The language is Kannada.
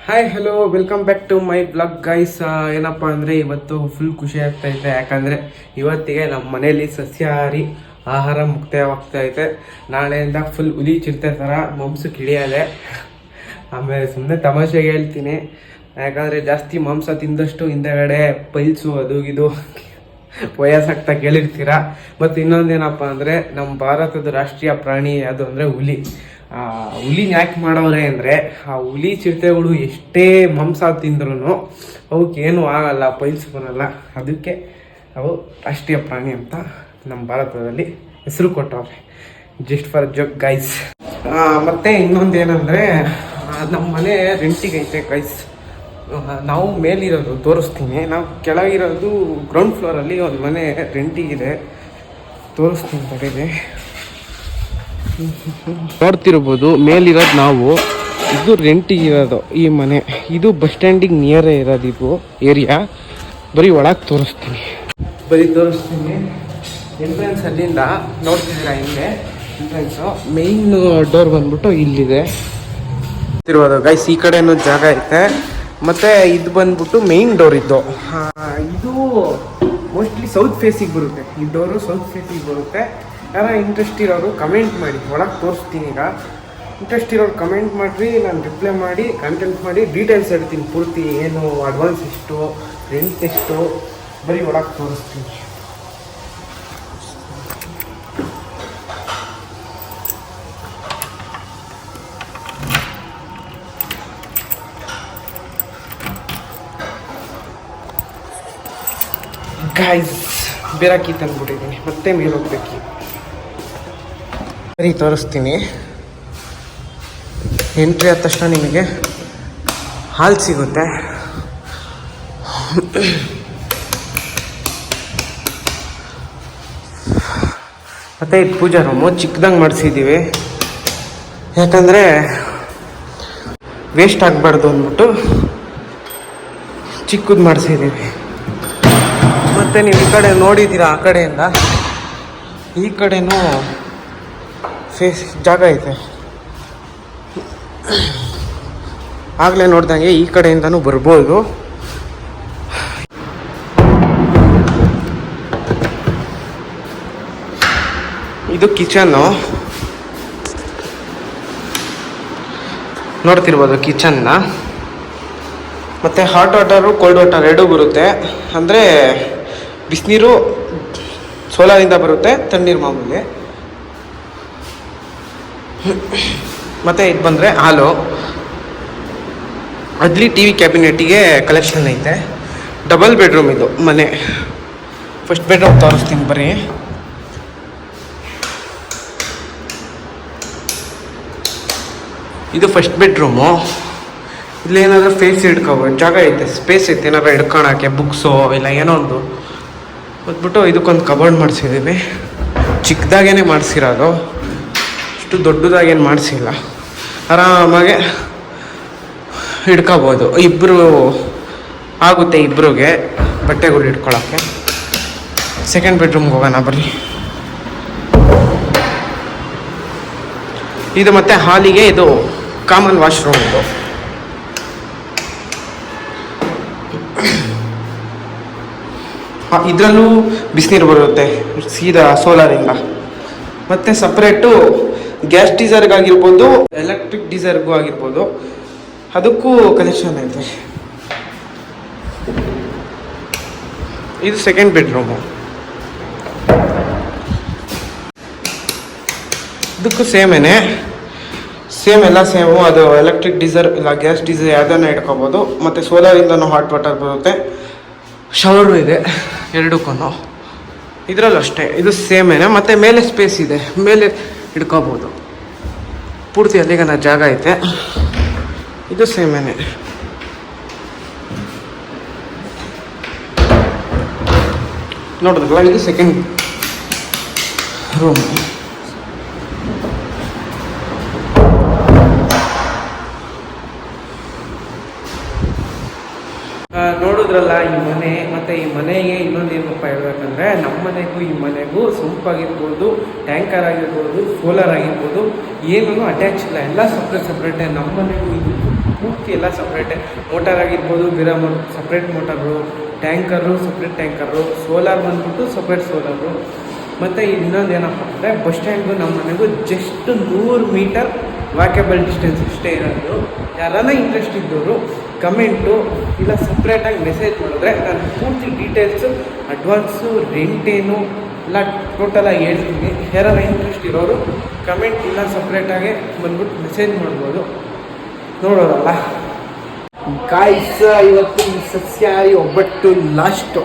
Hi hello welcome back to my blog guys. ಏನಪ್ಪ ಅಂದರೆ ಇವತ್ತು ಫುಲ್ ಖುಷಿ ಆಗ್ತೈತೆ. ಯಾಕಂದರೆ ಇವತ್ತಿಗೆ ನಮ್ಮ ಮನೇಲಿ ಸಸ್ಯಾಹಾರಿ ಆಹಾರ ಮುಕ್ತಾಯವಾಗ್ತೈತೆ. ನಾಳೆಯಿಂದ ಫುಲ್ ಹುಲಿ ಚಿರತೆ ಥರ ಮಾಂಸಕ್ಕೆ ಹಿಡಿಯದೆ. ಆಮೇಲೆ ಸುಮ್ಮನೆ ತಮಾಷೆಗೆ ಹೇಳ್ತೀನಿ, ಯಾಕಂದರೆ ಜಾಸ್ತಿ ಮಾಂಸ ತಿಂದಷ್ಟು ಹಿಂದೆಗಡೆ ಪೈಲ್ಸು ಅದು ಇದು ವಯಸ್ಸಾಗ್ತಾ ಕೇಳಿರ್ತೀರ. ಮತ್ತು ಇನ್ನೊಂದೇನಪ್ಪ ಅಂದರೆ ನಮ್ಮ ಭಾರತದ ರಾಷ್ಟ್ರೀಯ ಪ್ರಾಣಿ ಯಾವುದು ಅಂದರೆ ಹುಲಿ. ಹುಲಿನ ಯಾಕೆ ಮಾಡವ್ರೆ ಅಂದರೆ ಆ ಹುಲಿ ಚಿರತೆಗಳು ಎಷ್ಟೇ ಮಾಂಸ ತಿಂದ್ರೂ ಅವಕ್ಕೇನು ಆಗಲ್ಲ, ಪೈಲ್ಸ್ ಬರಲ್ಲ. ಅದಕ್ಕೆ ಅವು ರಾಷ್ಟ್ರೀಯ ಪ್ರಾಣಿ ಅಂತ ನಮ್ಮ ಭಾರತದಲ್ಲಿ ಹೆಸರು ಕೊಟ್ಟವ್ರೆ. Just for joke guys. ಮತ್ತು ಇನ್ನೊಂದೇನೆಂದರೆ ನಮ್ಮ ಮನೆ ರೆಂಟಿಗೆ ಐತೆ ಗೈಸ್. ನಾವು ಮೇಲಿರೋದು ತೋರಿಸ್ತೀನಿ, ನಾವು ಕೆಳಗಿರೋದು ಗ್ರೌಂಡ್ ಫ್ಲೋರಲ್ಲಿ ಒಂದು ಮನೆ ರೆಂಟಿಗಿದೆ, ತೋರಿಸ್ತೀನಿ ತಡೆದೆ. ನೋಡ್ತಿರ್ಬೋದು ಮೇಲಿರೋದು ನಾವು, ಇದು ರೆಂಟಿಗಿರೋದು ಈ ಮನೆ. ಇದು ಬಸ್ ಸ್ಟ್ಯಾಂಡಿಗೆ ನಿಯರೇ ಇರೋದು ಇದು ಏರಿಯಾ. ಬರೀ ಒಳಗೆ ತೋರಿಸ್ತೀನಿ. ಎಂಟ್ರೆನ್ಸ್ ಅಲ್ಲಿಂದ ನೋಡ್ತಿದ್ದೀರಾ, ಹಿಂದೆ ಎಂಟ್ರೆನ್ಸು. ಮೇಯ್ನ್ ಡೋರ್ ಬಂದ್ಬಿಟ್ಟು ಇಲ್ಲಿದೆ ತಿರುವುದು ಗೈಸ್. ಈ ಕಡೆನೂ ಜಾಗ ಐತೆ. ಮತ್ತು ಇದು ಬಂದ್ಬಿಟ್ಟು ಮೇಯ್ನ್ ಡೋರ್ ಇದ್ದು. ಇದು ಮೋಸ್ಟ್ಲಿ ಸೌತ್ ಫೇಸಿಗೆ ಬರುತ್ತೆ. ಈ ಡೋರು ಸೌತ್ ಫೇಸಿಗೆ ಬರುತ್ತೆ. ಯಾರ ಇಂಟ್ರೆಸ್ಟ್ ಇರೋರು ಕಮೆಂಟ್ ಮಾಡಿ, ಒಳಗೆ ತೋರಿಸ್ತೀನಿ. ಈಗ ಇಂಟ್ರೆಸ್ಟ್ ಇರೋರು ಕಮೆಂಟ್ ಮಾಡಿರಿ, ನಾನು ರಿಪ್ಲೈ ಮಾಡಿ ಕಂಟೆಂಟ್ ಮಾಡಿ ಡೀಟೇಲ್ಸ್ ಹೇಳ್ತೀನಿ ಪೂರ್ತಿ. ಏನು ಅಡ್ವಾನ್ಸ್ ಎಷ್ಟು, ರೆಂಟ್ ಎಷ್ಟು, ಬರೀ ಒಳಗೆ ತೋರಿಸ್ತೀನಿ. ಗಾಯ್ಸ್, ಬೇರಾಕಿ ತಂದ್ಬಿಟ್ಟಿದ್ದೀನಿ, ಮತ್ತೆ ಮೇಲೆ ಹೋಗ್ಬೇಕು. ಸರಿ ತೋರಿಸ್ತೀನಿ. ಎಂಟ್ರಿ ಆದ ತಕ್ಷಣ ನಿಮಗೆ ಹಾಲ್ ಸಿಗುತ್ತೆ. ಮತ್ತು ಇದು ಪೂಜಾ ರೂಮು ಚಿಕ್ಕದಂಗೆ ಮಾಡಿಸಿದ್ದೀವಿ. ಯಾಕಂದರೆ ವೇಸ್ಟ್ ಆಗಬಾರ್ದು ಅಂದ್ಬಿಟ್ಟು ಚಿಕ್ಕದು ಮಾಡಿಸಿದ್ದೀವಿ. ಮತ್ತು ನೀವು ಈ ಕಡೆ ನೋಡಿದ್ದೀರಾ, ಆ ಕಡೆಯಿಂದ ಈ ಕಡೆನೂ ಫೇಸ್ ಜಾಗ ಐತೆ. ಆಗಲೇ ನೋಡ್ದಂಗೆ ಈ ಕಡೆಯಿಂದನೂ ಬರ್ಬೋದು. ಇದು ಕಿಚನ್ನು ನೋಡ್ತಿರ್ಬೋದು, ಕಿಚನ್ನ. ಮತ್ತು ಹಾಟ್ ವಾಟರು ಕೋಲ್ಡ್ ವಾಟರ್ ಎರಡೂ ಬರುತ್ತೆ. ಅಂದರೆ ಬಿಸಿನೀರು ಸೋಲಾರಿಂದ ಬರುತ್ತೆ, ತಣ್ಣೀರು ಮಾಮೂಲಿ. ಮತ್ತು ಇದು ಬಂದರೆ ಹಾಲು. ಅಲ್ಲಿ ಟಿ ವಿ ಕ್ಯಾಬಿನೆಟ್ಟಿಗೆ ಕಲೆಕ್ಷನ್ ಐತೆ. ಡಬಲ್ ಬೆಡ್ರೂಮ್ ಇದು ಮನೆ. ಫಸ್ಟ್ ಬೆಡ್ರೂಮ್ ತೋರಿಸ್ತೀನಿ ಬರೀ. ಇದು ಫಸ್ಟ್ ಬೆಡ್ರೂಮು. ಇಲ್ಲಿ ಏನಾದರೂ ಫೇಸ್ ಹಿಡ್ಕೋಬೋದು, ಜಾಗ ಐತೆ, ಸ್ಪೇಸ್ ಐತೆ. ಏನಾದ್ರು ಹಿಡ್ಕೊಳಕ್ಕೆ ಬುಕ್ಸು ಇಲ್ಲ ಏನೋ ಒಂದು ಹೊತ್ಬಿಟ್ಟು ಇದಕ್ಕೊಂದು ಕಬೋರ್ಡ್ ಮಾಡಿಸಿದ್ದೀವಿ. ಚಿಕ್ಕದಾಗೇ ಮಾಡಿಸಿರೋದು, ಅಷ್ಟು ದೊಡ್ಡದಾಗೇನು ಮಾಡಿಸಿಲ್ಲ. ಆರಾಮಾಗೆ ಹಿಡ್ಕೋಬೋದು. ಇಬ್ಬರು ಆಗುತ್ತೆ, ಇಬ್ಬರಿಗೆ ಬಟ್ಟೆಗಳು ಇಟ್ಕೊಳ್ಳೋಕ್ಕೆ. ಸೆಕೆಂಡ್ ಬೆಡ್ರೂಮ್ಗೆ ಹೋಗೋಣ ಬರ್ರಿ. ಇದು ಮತ್ತು ಹಾಲಿಗೆ ಇದು ಕಾಮನ್ ವಾಶ್ರೂಮ್. ಇದು ಇದರಲ್ಲೂ ಬಿಸಿನೀರು ಬರುತ್ತೆ ಸೀದಾ ಸೋಲಾರಿಂದ. ಮತ್ತು ಸಪ್ರೇಟು ಗ್ಯಾಸ್ ಡೀಸರ್ಗಾಗಿರ್ಬೋದು, ಎಲೆಕ್ಟ್ರಿಕ್ ಡೀಸರ್ಗೂ ಆಗಿರ್ಬೋದು, ಅದಕ್ಕೂ ಕನೆಕ್ಷನ್ ಐತೆ. ಇದು ಸೆಕೆಂಡ್ ಬೆಡ್ರೂಮು. ಇದಕ್ಕೂ ಸೇಮೇನೆ, ಸೇಮ್ ಎಲ್ಲ ಸೇಮು. ಅದು ಎಲೆಕ್ಟ್ರಿಕ್ ಡೀಸರ್ ಇಲ್ಲ ಗ್ಯಾಸ್ ಡೀಸರ್ ಯಾವುದನ್ನ ಇಟ್ಕೋಬೋದು. ಮತ್ತು ಸೋಲಾರಿಂದನೂ ಹಾಟ್ ವಾಟರ್ ಬರುತ್ತೆ. ಶವರು ಇದೆ ಎರಡಕ್ಕೂ. ಇದರಲ್ಲೂ ಅಷ್ಟೇ, ಇದು ಸೇಮೇನೆ. ಮತ್ತು ಮೇಲೆ ಸ್ಪೇಸ್ ಇದೆ, ಮೇಲೆ ಹಿಡ್ಕೋಬೋದು. ಪೂರ್ತಿ ಅಲ್ಲಿಗೆ ಜಾಗ ಐತೆ. ಇದು ಸೇಮೇನೆ. ನೋಡಿದ್ರಲ್ಲ, ಇದು ಸೆಕೆಂಡ್ ರೂಮ್. ನೋಡಿದ್ರಲ್ಲ ಈ ಮನೆ. ಮತ್ತು ಈ ಮನೆಗೆ ಇನ್ನೊಂದು ಏನಪ್ಪ ಹೇಳ್ಬೇಕಂದ್ರೆ, ನಮ್ಮ ಮನೆಗೂ ಈ ಮನೆಗೂ ಸಂಪ್ ಆಗಿರ್ಬೋದು, ಟ್ಯಾಂಕರ್ ಆಗಿರ್ಬೋದು, ಸೋಲಾರ್ ಆಗಿರ್ಬೋದು, ಏನೂ ಅಟ್ಯಾಚ್ ಇಲ್ಲ. ಎಲ್ಲ ಸಪ್ರೇಟೇ. ನಮ್ಮ ಮನೆಗೂ ಇದು ಪೂರ್ತಿ ಎಲ್ಲ ಸಪ್ರೇಟೇ. ಮೋಟಾರ್ ಆಗಿರ್ಬೋದು, ಬಿರಾಮರ್ separate motor, tanker separate tanker, solar ಬಂದ್ಬಿಟ್ಟು ಸಪ್ರೇಟ್ ಸೋಲಾರು. ಮತ್ತು ಇನ್ನೊಂದು ಏನಪ್ಪ ಅಂದರೆ ಬಸ್ ಸ್ಟ್ಯಾಂಡ್ಗೂ ನಮ್ಮ ಮನೆಗೂ ಜಸ್ಟ್ 100 ಮೀಟರ್ ವಾಕೇಬಲ್ ಡಿಸ್ಟೆನ್ಸ್ ಅಷ್ಟೇ ಇರೋದು. ಯಾರನ್ನ ಇಂಟ್ರೆಸ್ಟ್ ಇದ್ದವರು ಕಮೆಂಟು ಇಲ್ಲ ಸಪ್ರೇಟಾಗಿ ಮೆಸೇಜ್ ಮಾಡಿದ್ರೆ ನಾನು ಪೂರ್ತಿ ಡೀಟೇಲ್ಸು, ಅಡ್ವಾನ್ಸು, ರೆಂಟೇನು ಎಲ್ಲ ಟೋಟಲಾಗಿ ಹೇಳ್ತೀನಿ. ಯಾರಾರ ಇಂಟ್ರೆಸ್ಟ್ ಇರೋರು ಕಮೆಂಟ್ ಇಲ್ಲ ಸಪ್ರೇಟಾಗಿ ಬಂದ್ಬಿಟ್ಟು ಮೆಸೇಜ್ ಮಾಡ್ಬೋದು. ನೋಡೋರಲ್ಲ ಗಾಯ್ಸ್, ಇವತ್ತು ಈ ಸಸ್ಯಾಹಾರಿ ಒಬ್ಬಟ್ಟು ಲಾಸ್ಟು.